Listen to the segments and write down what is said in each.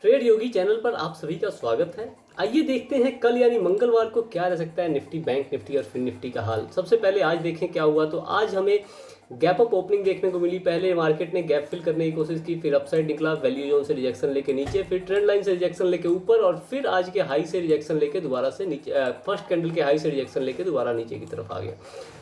Trade योगी channel पर आप सभी का स्वागत है। आइए देखते हैं कल यानी मंगलवार को क्या रह सकता है निफ्टी, बैंक निफ्टी और फिन निफ्टी का हाल। सबसे पहले आज देखें क्या हुआ। तो आज हमें गैप अप ओपनिंग देखने को मिली। पहले मार्केट ने गैप फिल करने की कोशिश की, फिर अपसाइड निकला, वैल्यू जोन से रिजेक्शन लेके नीचे, फिर ट्रेंड लाइन से रिजेक्शन लेके ऊपर और फिर आज के हाई से रिजेक्शन लेके दोबारा से नीचे, फर्स्ट कैंडल के हाई से रिजेक्शन लेके दोबारा नीचे की तरफ आ गया।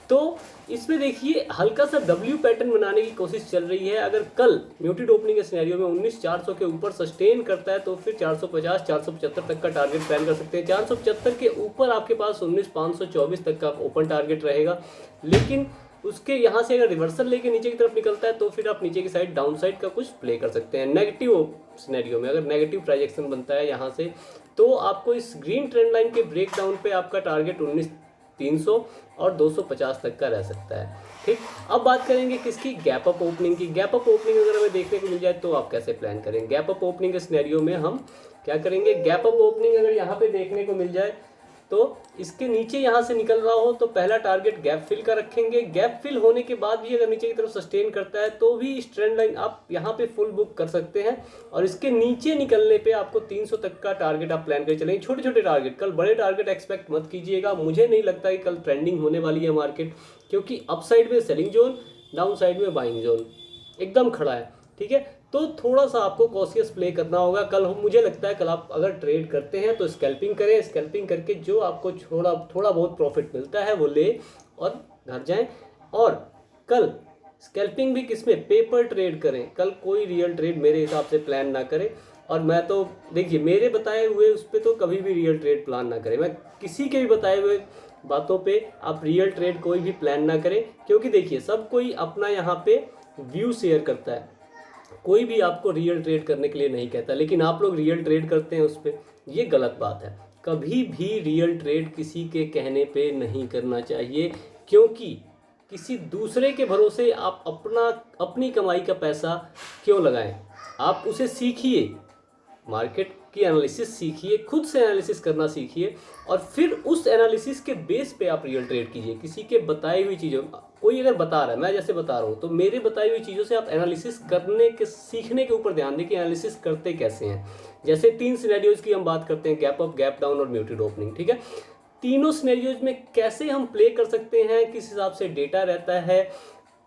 तो इसमें देखिए हल्का सा डब्ल्यू पैटर्न बनाने की कोशिश चल रही है। अगर कल म्यूटेड ओपनिंग के सिनेरियो में 19,400 के ऊपर सस्टेन करता है तो फिर 450 475 तक का टारगेट प्लान कर सकते हैं। 475 के ऊपर आपके पास 19,524 तक का ओपन टारगेट रहेगा। लेकिन उसके यहाँ से अगर रिवर्सल लेके नीचे की तरफ निकलता है तो फिर आप नीचे की साइड डाउन साइड का कुछ प्ले कर सकते हैं। नेगेटिव सिनेरियो में अगर नेगेटिव प्रोजेक्शन बनता है यहाँ से तो आपको इस ग्रीन ट्रेंड लाइन के ब्रेक डाउन पे आपका टारगेट 19,300 और 250 तक का रह सकता है। ठीक, अब बात करेंगे किसकी, गैप अप ओपनिंग की। गैप अप ओपनिंग अगर हमें देखने को मिल जाए तो आप कैसे प्लान करें। गैप अप ओपनिंग के सिनेरियो में हम क्या करेंगे, गैप अप ओपनिंग अगर यहाँ पे देखने को मिल जाए तो इसके नीचे यहाँ से निकल रहा हो तो पहला टारगेट गैप फिल का रखेंगे। गैप फिल होने के बाद भी अगर नीचे की तरफ सस्टेन करता है तो भी इस ट्रेंड लाइन आप यहाँ पे फुल बुक कर सकते हैं और इसके नीचे निकलने पे आपको 300 तक का टारगेट आप प्लान कर चलेंगे। छोटे छोटे टारगेट, कल बड़े टारगेट एक्सपेक्ट मत कीजिएगा। मुझे नहीं लगता कि कल ट्रेंडिंग होने वाली है मार्केट, क्योंकि अप साइड में सेलिंग जोन, डाउन साइड में बाइंग जोन एकदम खड़ा है। ठीक है, तो थोड़ा सा आपको कॉशियस प्ले करना होगा। कल मुझे लगता है कल आप अगर ट्रेड करते हैं तो स्कैल्पिंग करें। स्कैल्पिंग करके जो आपको थोड़ा बहुत प्रॉफिट मिलता है वो ले और घर जाएं। और कल स्कैल्पिंग भी किसमें, पेपर ट्रेड करें। कल कोई रियल ट्रेड मेरे हिसाब से प्लान ना करें। और मैं तो देखिए मेरे बताए हुए उस पर तो कभी भी रियल ट्रेड प्लान ना करें। मैं किसी के भी बताए हुए बातों पे आप रियल ट्रेड कोई भी प्लान ना करें, क्योंकि देखिए सब कोई अपना यहाँ पे व्यू शेयर करता है। कोई भी आपको रियल ट्रेड करने के लिए नहीं कहता, लेकिन आप लोग रियल ट्रेड करते हैं उस पर, ये गलत बात है। कभी भी रियल ट्रेड किसी के कहने पे नहीं करना चाहिए, क्योंकि किसी दूसरे के भरोसे आप अपनी कमाई का पैसा क्यों लगाएं। आप उसे सीखिए, मार्केट की एनालिसिस सीखिए, खुद से एनालिसिस करना सीखिए और फिर उस एनालिसिस के बेस पे आप रियल ट्रेड कीजिए। किसी के बताई हुई चीज़ों, कोई अगर बता रहा है, मैं जैसे बता रहा हूँ, तो मेरे बताई हुई चीज़ों से आप एनालिसिस करने के सीखने के ऊपर ध्यान दें कि एनालिसिस करते कैसे हैं। जैसे 3 सिनेरियोज की हम बात करते हैं, गैप अप, गैप डाउन और म्यूटेड ओपनिंग। ठीक है, तीनों सिनेरियोज में कैसे हम प्ले कर सकते हैं, किस हिसाब से डेटा रहता है,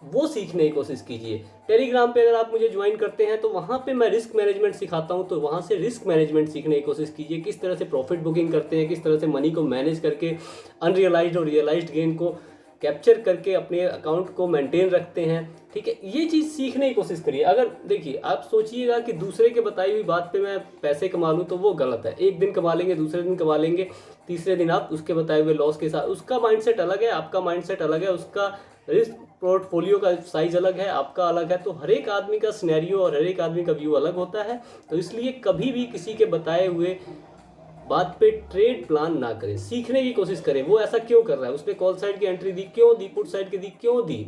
वो सीखने की कोशिश कीजिए। टेलीग्राम पे अगर आप मुझे ज्वाइन करते हैं तो वहाँ पे मैं रिस्क मैनेजमेंट सिखाता हूँ, तो वहाँ से रिस्क मैनेजमेंट सीखने की कोशिश कीजिए। किस तरह से प्रॉफिट बुकिंग करते हैं, किस तरह से मनी को मैनेज करके अनरियलाइज्ड और रियलाइज्ड गेन को कैप्चर करके अपने अकाउंट को मेंटेन रखते हैं। ठीक है, ये चीज़ सीखने की कोशिश करिए। अगर देखिए आप सोचिएगा कि दूसरे के बताई हुई बात पे मैं पैसे कमा लूँ तो वो गलत है। एक दिन कमा लेंगे, दूसरे दिन कमा लेंगे, तीसरे दिन आप उसके बताए हुए लॉस के साथ, उसका माइंडसेट अलग है, आपका माइंडसेट अलग है, उसका रिस्क पोर्टफोलियो का साइज अलग है, आपका अलग है। तो हर एक आदमी का सिनेरियो और हर एक आदमी का व्यू अलग होता है। तो इसलिए कभी भी किसी के बताए हुए बात पे ट्रेड प्लान ना करें, सीखने की कोशिश करें। वो ऐसा क्यों कर रहा है, उसने कॉल साइड की एंट्री दी क्यों दी, पुट साइड की दी क्यों दी,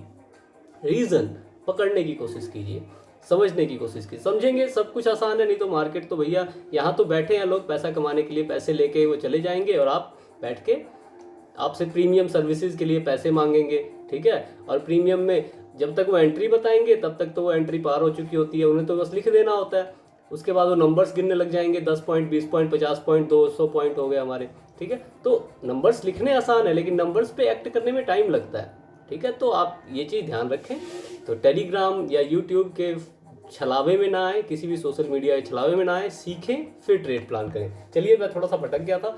रीजन पकड़ने की कोशिश कीजिए, समझने की कोशिश कीजिए। समझेंगे सब कुछ आसान है। नहीं तो मार्केट तो भैया यहाँ तो बैठे हैं लोग पैसा कमाने के लिए, पैसे लेके वो चले जाएंगे और आप बैठ के आपसे प्रीमियम सर्विसेज के लिए पैसे मांगेंगे। ठीक है, और प्रीमियम में जब तक वो एंट्री बताएंगे तब तक तो वो एंट्री पार हो चुकी होती है, उन्हें तो बस लिख देना होता है। उसके बाद वो नंबर्स गिनने लग जाएंगे, 10 पॉइंट, 20 पॉइंट, 50 पॉइंट, 200 पॉइंट हो गए हमारे। ठीक है, तो नंबर्स लिखने आसान है लेकिन नंबर्स पे एक्ट करने में टाइम लगता है। ठीक है, तो आप ये चीज़ ध्यान रखें। तो टेलीग्राम या यूट्यूब के छलावे में ना आए, किसी भी सोशल मीडिया के छलावे में ना आए, सीखें फिर ट्रेड प्लान करें। चलिए मैं थोड़ा सा भटक गया था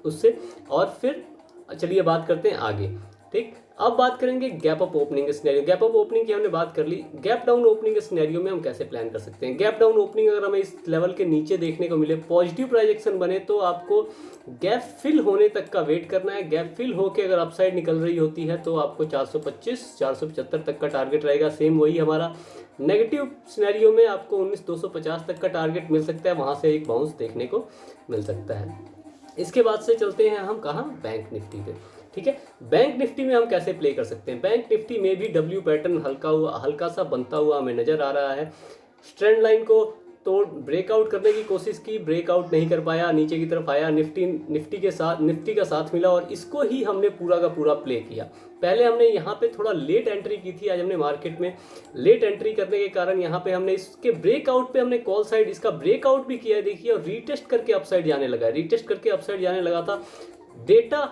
उससे, और फिर चलिए बात करते हैं आगे। ठीक, अब बात करेंगे गैप अप ओपनिंग के सिनेरियो। गैप अप ओपनिंग की हमने बात कर ली, गैप डाउन ओपनिंग के सिनेरियो में हम कैसे प्लान कर सकते हैं। गैप डाउन ओपनिंग अगर हमें इस लेवल के नीचे देखने को मिले, पॉजिटिव प्रोजेक्शन बने, तो आपको गैप फिल होने तक का वेट करना है। गैप फिल होके अगर अपसाइड निकल रही होती है तो आपको 425 475 तक का टारगेट रहेगा। सेम वही हमारा नेगेटिव सिनेरियो में आपको 19,250 तक का टारगेट मिल सकता है, वहाँ से एक बाउंस देखने को मिल सकता है। इसके बाद से चलते हैं हम कहाँ, बैंक निफ्टी पे। ठीक है, बैंक निफ्टी में हम कैसे प्ले कर सकते हैं। बैंक निफ्टी में भी डब्ल्यू पैटर्न हल्का सा बनता हुआ हमें नजर आ रहा है। ट्रेंड लाइन को तो ब्रेकआउट करने की कोशिश की, ब्रेकआउट नहीं कर पाया, नीचे की तरफ आया, निफ्टी का साथ मिला और इसको ही हमने पूरा का पूरा प्ले किया। पहले हमने यहाँ पे थोड़ा लेट एंट्री की थी। आज हमने मार्केट में लेट एंट्री करने के कारण यहाँ पे हमने इसके ब्रेकआउट पे हमने कॉल साइड इसका ब्रेकआउट भी किया है, देखिए, और रीटेस्ट करके अपसाइड जाने लगा है। रीटेस्ट करके अपसाइड जाने लगा था, डेटा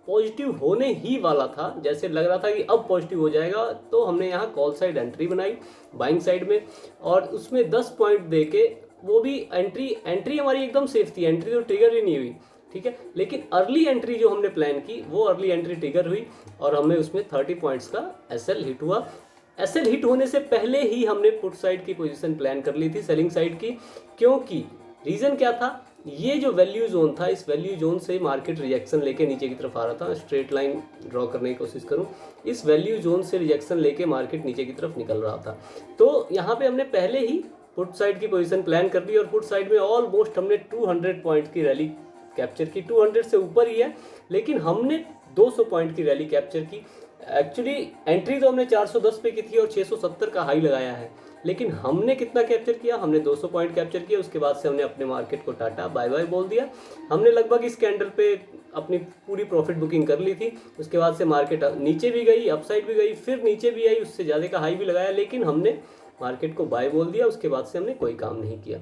पॉजिटिव होने ही वाला था, जैसे लग रहा था कि अब पॉजिटिव हो जाएगा, तो हमने यहाँ कॉल साइड एंट्री बनाई बाइंग साइड में और उसमें 10 पॉइंट देके, वो भी एंट्री हमारी एकदम सेफ थी, एंट्री तो ट्रिगर ही नहीं हुई, ठीक है। लेकिन अर्ली एंट्री जो हमने प्लान की वो अर्ली एंट्री ट्रिगर हुई और हमें उसमें 30 पॉइंट्स का एसएल हिट हुआ। एसएल हिट होने से पहले ही हमने पुट साइड की पोजीशन प्लान कर ली थी, सेलिंग साइड की, क्योंकि रीज़न क्या था, ये जो वैल्यू जोन था, इस वैल्यू जोन से मार्केट रिजेक्शन लेके नीचे की तरफ आ रहा था। स्ट्रेट लाइन ड्रॉ करने की कोशिश करूं, इस वैल्यू जोन से रिजेक्शन लेके मार्केट नीचे की तरफ निकल रहा था। तो यहाँ पे हमने पहले ही पुट साइड की पोजीशन प्लान कर ली और पुट साइड में ऑलमोस्ट हमने 200 पॉइंट की रैली कैप्चर की। 200 से ऊपर ही है, लेकिन हमने 200 पॉइंट की रैली कैप्चर की। एक्चुअली एंट्री तो हमने 410 पे की थी और 670 का हाई लगाया है, लेकिन हमने कितना कैप्चर किया, हमने 200 पॉइंट कैप्चर किया। उसके बाद से हमने अपने मार्केट को टाटा बाय बाय बोल दिया। हमने लगभग इस कैंडल पे अपनी पूरी प्रॉफिट बुकिंग कर ली थी। उसके बाद से मार्केट नीचे भी गई, अपसाइड भी गई, फिर नीचे भी आई, उससे ज़्यादा का हाई भी लगाया, लेकिन हमने मार्केट को बाय बोल दिया। उसके बाद से हमने कोई काम नहीं किया।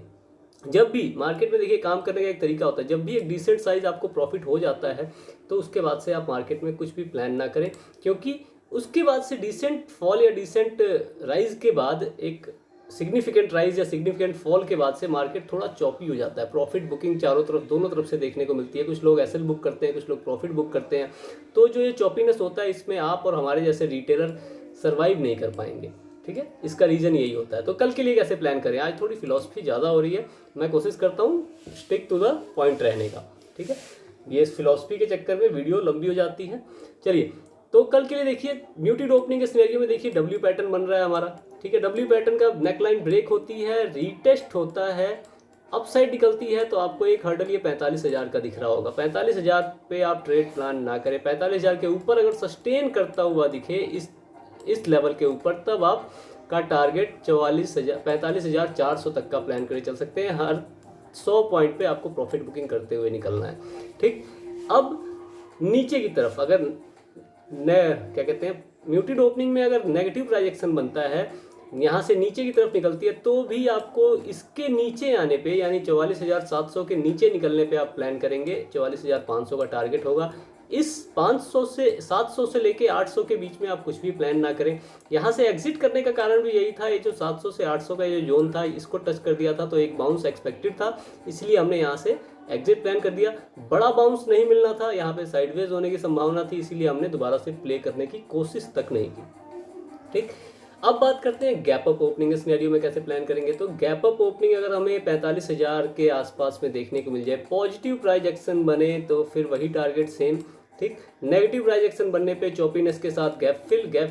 जब भी मार्केट में देखिए काम करने का एक तरीका होता है, जब भी एक डिसेंट साइज आपको प्रॉफिट हो जाता है तो उसके बाद से आप मार्केट में कुछ भी प्लान ना करें, क्योंकि उसके बाद से डिसेंट फॉल या डिसेंट राइज के बाद एक सिग्निफिकेंट राइज या सिग्निफिकेंट फॉल के बाद से मार्केट थोड़ा चॉपी हो जाता है। प्रॉफिट बुकिंग चारों तरफ, दोनों तरफ से देखने को मिलती है। कुछ लोग एसएल बुक करते हैं, कुछ लोग प्रॉफिट बुक करते हैं। तो जो ये चॉपीनेस होता है, इसमें आप और हमारे जैसे रिटेलर सर्वाइव नहीं कर पाएंगे, ठीक है। इसका रीज़न यही होता है। तो कल के लिए कैसे प्लान करें, आज थोड़ी फिलॉसफी ज़्यादा हो रही है, मैं कोशिश करता हूँ स्टिक टू द पॉइंट रहने का, ठीक है। ये इस फिलॉसफी के चक्कर में वीडियो लंबी हो जाती है। चलिए, तो कल के लिए देखिए म्यूटेड ओपनिंग के सिनेरियो में देखिए डब्ल्यू पैटर्न बन रहा है हमारा, ठीक है। डब्ल्यू पैटर्न का नेकलाइन ब्रेक होती है, रीटेस्ट होता है, अपसाइड निकलती है, तो आपको एक हर्डल ये 45,000 का दिख रहा होगा। 45,000 पे आप ट्रेड प्लान ना करें। 45,000 के ऊपर अगर सस्टेन करता हुआ दिखे इस लेवल के ऊपर, तब आप का टारगेट 45,400 तक का प्लान करके चल सकते हैं। हर 100 पॉइंट पे आपको प्रॉफिट बुकिंग करते हुए निकलना है, ठीक। अब नीचे की तरफ अगर क्या कहते हैं, म्यूटेड ओपनिंग में अगर नेगेटिव प्राइजेक्शन बनता है, यहाँ से नीचे की तरफ निकलती है, तो भी आपको इसके नीचे आने पे, यानी 44,700 के नीचे निकलने पे आप प्लान करेंगे। 44,500 का टारगेट होगा। इस 500 से 700 से लेके 800 के बीच में आप कुछ भी प्लान ना करें। यहाँ से एग्जिट करने का कारण भी यही था, ये जो 700 से 800 का ये जोन था, इसको टच कर दिया था तो एक बाउंस एक्सपेक्टेड था, इसलिए हमने यहाँ से एग्जिट प्लान कर दिया। बड़ा बाउंस नहीं मिलना था, यहाँ पे साइडवेज होने की संभावना थी, इसीलिए हमने दोबारा से प्ले करने की कोशिश तक नहीं की, ठीक। अब बात करते हैं गैप अप ओपनिंग के सिनेरियो में कैसे प्लान करेंगे। तो गैप अप ओपनिंग अगर हमें 45,000 के आसपास में देखने को मिल जाए, पॉजिटिव प्राइस एक्शन बने तो फिर वही टारगेट सेम, ठीक। नेगेटिव प्राइस एक्शन बनने पे चॉपीनेस के साथ गैप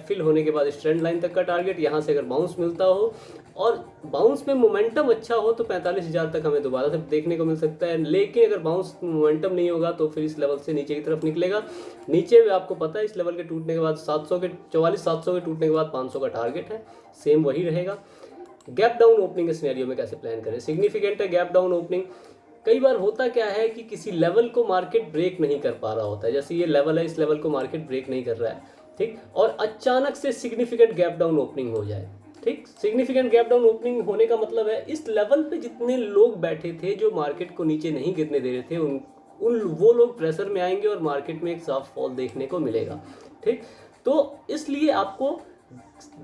फिल होने के बाद स्ट्रेंड लाइन तक का टारगेट। यहाँ से अगर बाउंस मिलता हो और बाउंस में मोमेंटम अच्छा हो तो 45,000 तक हमें दोबारा से देखने को मिल सकता है। लेकिन अगर बाउंस मोमेंटम नहीं होगा तो फिर इस लेवल से नीचे की तरफ निकलेगा। नीचे भी आपको पता है इस लेवल के टूटने के बाद 44,700 के टूटने के बाद 500 का टारगेट है, सेम वही रहेगा। गैप डाउन ओपनिंग के सिनेरियो में कैसे प्लान करें, सिग्निफिकेंट है गैप डाउन ओपनिंग। कई बार होता क्या है कि किसी लेवल को मार्केट ब्रेक नहीं कर पा रहा होता है, जैसे ये लेवल है, इस लेवल को मार्केट ब्रेक नहीं कर रहा है, ठीक, और अचानक से सिग्निफिकेंट गैप डाउन ओपनिंग हो जाए, ठीक। सिग्निफिकेंट गैप डाउन ओपनिंग होने का मतलब है इस लेवल पे जितने लोग बैठे थे जो मार्केट को नीचे नहीं गिरने दे रहे थे, वो लोग प्रेशर में आएंगे और मार्केट में एक साफ फॉल देखने को मिलेगा, ठीक। तो इसलिए आपको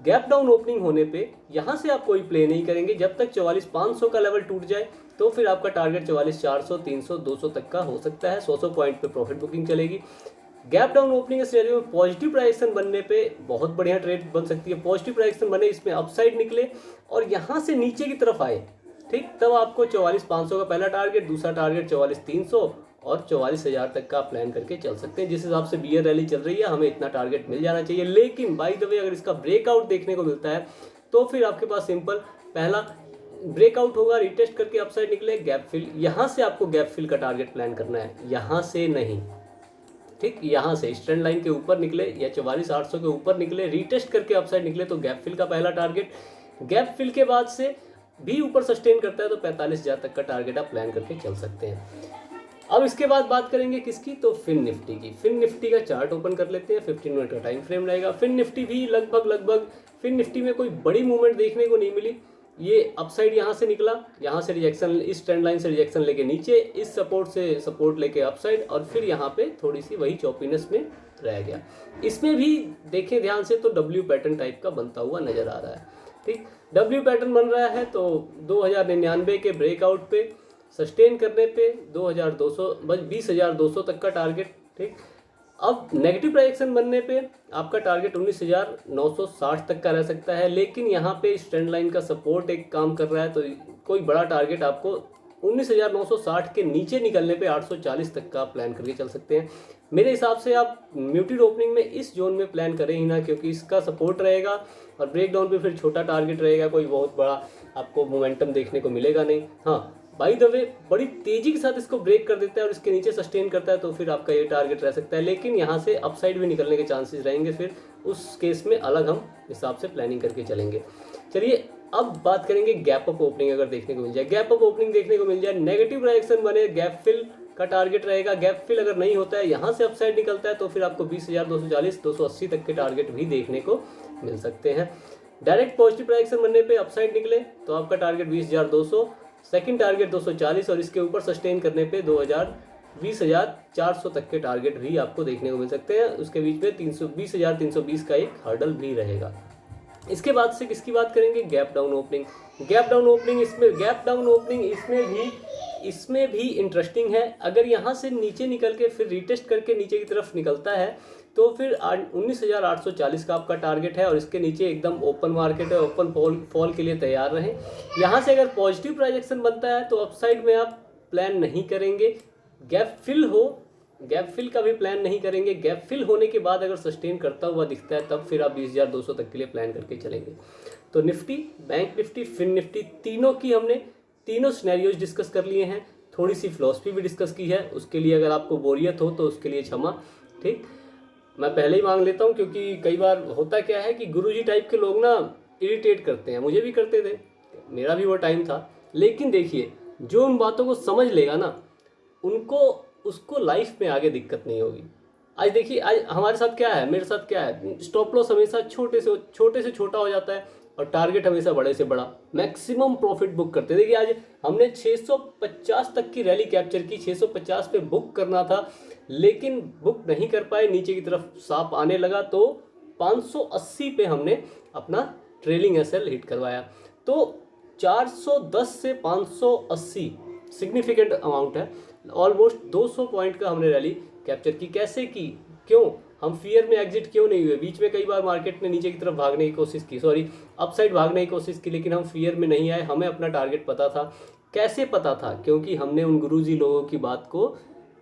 गैप डाउन ओपनिंग होने पे यहाँ से आप कोई प्ले नहीं करेंगे जब तक 44,500 का लेवल टूट जाए, तो फिर आपका टारगेट 44,400, 300, 200 तक का हो सकता है। 100 पॉइंट पे प्रॉफिट बुकिंग चलेगी। गैप डाउन ओपनिंग के सिनेरियो में पॉजिटिव प्राइजेक्शन बनने पे बहुत बढ़िया ट्रेड बन सकती है। पॉजिटिव प्राइजेक्शन बने, इसमें अपसाइड निकले और यहाँ से नीचे की तरफ आए, ठीक, तब आपको 44,500 का पहला टारगेट, दूसरा टारगेट 44,300 और 44,000 तक का प्लान करके चल सकते हैं। जिस हिसाब से बियर रैली चल रही है हमें इतना टारगेट मिल जाना चाहिए। लेकिन बाय द वे अगर इसका ब्रेकआउट देखने को मिलता है तो फिर आपके पास सिंपल पहला ब्रेकआउट होगा, रिटेस्ट करके अपसाइड निकले, गैप फिल। यहाँ से आपको गैप फिल का टारगेट प्लान करना है, यहाँ से नहीं, ठीक। यहाँ से स्ट्रेंड लाइन के ऊपर निकले या 44,800 के ऊपर निकले, रिटेस्ट करके अपसाइड निकले तो गैप फिल का पहला टारगेट। गैप फिल के बाद से भी ऊपर सस्टेन करता है तो 45,000 तक का टारगेट आप प्लान करके चल सकते हैं। अब इसके बाद बात करेंगे किसकी, तो फिन निफ्टी की। फिन निफ्टी का चार्ट ओपन कर लेते हैं, 15 मिनट का टाइम फ्रेम रहेगा। फिन निफ्टी भी लगभग फिन निफ्टी में कोई बड़ी मूवमेंट देखने को नहीं मिली। ये अपसाइड यहाँ से निकला, यहाँ से रिजेक्शन, इस ट्रेंड लाइन से रिजेक्शन लेके नीचे, इस सपोर्ट से सपोर्ट लेके अपसाइड, और फिर यहाँ पे थोड़ी सी वही चौपीनेस में रह गया। इसमें भी देखें ध्यान से तो डब्ल्यू पैटर्न टाइप का बनता हुआ नजर आ रहा है। ठीक, डब्ल्यू पैटर्न बन रहा है तो 2099 के ब्रेकआउट पे सस्टेन करने पे 20,200 तक का टारगेट। ठीक, अब नेगेटिव प्राइजेक्शन बनने पे आपका टारगेट 19,960 तक का रह सकता है, लेकिन यहाँ पे इस ट्रेंड लाइन का सपोर्ट एक काम कर रहा है, तो कोई बड़ा टारगेट आपको 19,960 के नीचे निकलने पे 840 तक का प्लान करके चल सकते हैं। मेरे हिसाब से आप म्यूटेड ओपनिंग में इस जोन में प्लान करें ही ना, क्योंकि इसका सपोर्ट रहेगा और ब्रेकडाउन पे फिर छोटा टारगेट रहेगा, कोई बहुत बड़ा आपको मोमेंटम देखने को मिलेगा नहीं। हाँ, बाय द वे बड़ी तेजी के साथ इसको ब्रेक कर देता है और इसके नीचे सस्टेन करता है तो फिर आपका ये टारगेट रह सकता है, लेकिन यहाँ से अपसाइड भी निकलने के चांसेस रहेंगे। फिर उस केस में अलग हम हिसाब से प्लानिंग करके चलेंगे। चलिए अब बात करेंगे गैप अप ओपनिंग अगर देखने को मिल जाए, गैप अप ओपनिंग देखने को मिल जाए, नेगेटिव डायरेक्शन बने, गैप फिल का टारगेट रहेगा। गैप फिल अगर नहीं होता है, यहाँ से अपसाइड निकलता है तो फिर आपको 20,240 280 तक के टारगेट भी देखने को मिल सकते हैं। डायरेक्ट पॉजिटिव डायरेक्शन बनने पे अपसाइड निकले तो आपका टारगेट 20,200, सेकंड टारगेट 240 और इसके ऊपर सस्टेन करने पे 20,400 तक के टारगेट भी आपको देखने को मिल सकते हैं। उसके बीच में 20,320 का एक हर्डल भी रहेगा। इसके बाद से किसकी बात करेंगे, gap down opening. Gap down opening इसमें भी इंटरेस्टिंग है। अगर यहाँ से नीचे निकल के फिर रिटेस्ट करके नीचे की तरफ निकलता है तो फिर 19,840 का आपका टारगेट है और इसके नीचे एकदम ओपन मार्केट है, ओपन फॉल के लिए तैयार रहें। यहाँ से अगर पॉजिटिव प्राइजेक्शन बनता है तो अपसाइड में आप प्लान नहीं करेंगे, गैप फिल का भी प्लान नहीं करेंगे। गैप फिल होने के बाद अगर सस्टेन करता हुआ दिखता है तब फिर आप 20,200 तक के लिए प्लान करके चलेंगे। तो निफ्टी, बैंक निफ्टी, फिन निफ्टी, तीनों की हमने तीनों सिनेरियोज डिस्कस कर लिए हैं। थोड़ी सी फिलॉसफी भी डिस्कस की है, उसके लिए अगर आपको बोरियत हो तो उसके लिए क्षमा। ठीक, मैं पहले ही मांग लेता हूँ, क्योंकि कई बार होता क्या है कि गुरुजी टाइप के लोग ना इरिटेट करते हैं, मुझे भी करते थे, मेरा भी वो टाइम था। लेकिन देखिए, जो उन बातों को समझ लेगा ना, उसको लाइफ में आगे दिक्कत नहीं होगी। आज देखिए, आज हमारे साथ क्या है, मेरे साथ क्या है, स्टॉप लॉस हमेशा छोटे से छोटा हो जाता है और टारगेट हमेशा बड़े से बड़ा, मैक्सिमम प्रॉफिट बुक करते हैं। देखिए आज हमने 650 तक की रैली कैप्चर की, 650 पे बुक करना था लेकिन बुक नहीं कर पाए, नीचे की तरफ साफ आने लगा तो 580 पे हमने अपना ट्रेलिंग एसएल हिट करवाया। तो 410 से 580 सिग्निफिकेंट अमाउंट है, ऑलमोस्ट 200 पॉइंट का हमने रैली कैप्चर की। कैसे की, क्यों, हम फियर में एग्जिट क्यों नहीं हुए? बीच में कई बार मार्केट ने नीचे की तरफ भागने की कोशिश की, अपसाइड भागने की कोशिश की, लेकिन हम फियर में नहीं आए, हमें अपना टारगेट पता था। कैसे पता था? क्योंकि हमने उन गुरुजी लोगों की बात को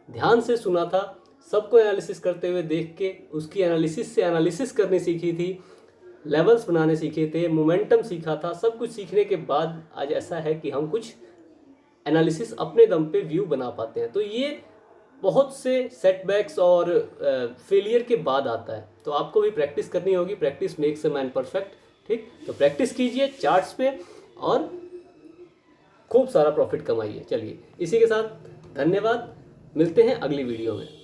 ध्यान से सुना था, सबको एनालिसिस करते हुए देख के उसकी एनालिसिस करनी सीखी थी, लेवल्स बनाने सीखे थे, मोमेंटम सीखा था। सब कुछ सीखने के बाद आज ऐसा है कि हम कुछ एनालिसिस अपने दम पे व्यू बना पाते हैं। तो ये बहुत से सेटबैक्स और फेलियर के बाद आता है, तो आपको भी प्रैक्टिस करनी होगी। Practice makes a man perfect. ठीक, तो प्रैक्टिस कीजिए चार्ट्स पे और खूब सारा प्रॉफिट कमाइए। चलिए, इसी के साथ धन्यवाद, मिलते हैं अगली वीडियो में।